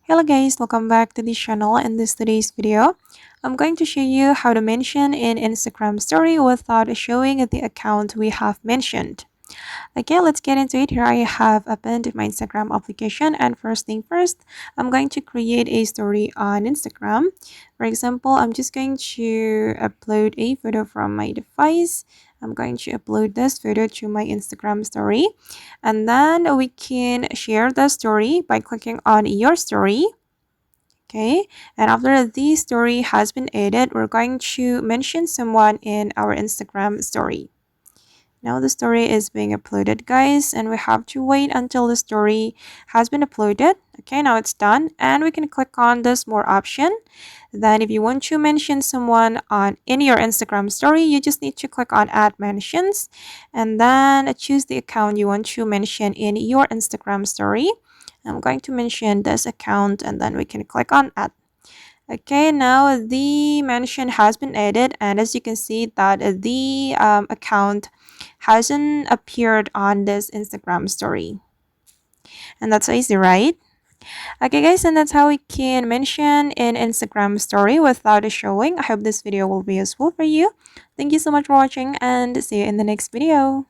Hello guys, welcome back to this channel. In today's video, I'm going to show you how to mention in Instagram story without showing the account we have mentioned. Okay, let's get into it. Here I have opened my Instagram application, and first thing first, I'm going to create a story on Instagram. For example, I'm just going to upload a photo from my device. I'm going to upload this photo to my Instagram story, and then we can share the story by clicking on your story. Okay, and after the story has been added, we're going to mention someone in our Instagram story. Now the story is being uploaded, guys, and we have to wait until the story has been uploaded. Okay, now it's done, and we can click on this more option. Then if you want to mention someone on in your Instagram story, you just need to click on add mentions, and then choose the account you want to mention in your Instagram story. I'm going to mention this account, and then we can click on add. Okay, now the mention has been added, and as you can see that the account hasn't appeared on this Instagram story. And that's so easy, right? Okay guys, and that's how we can mention in Instagram story without a showing. I hope this video will be useful for you. Thank you so much for watching, and see you in the next video.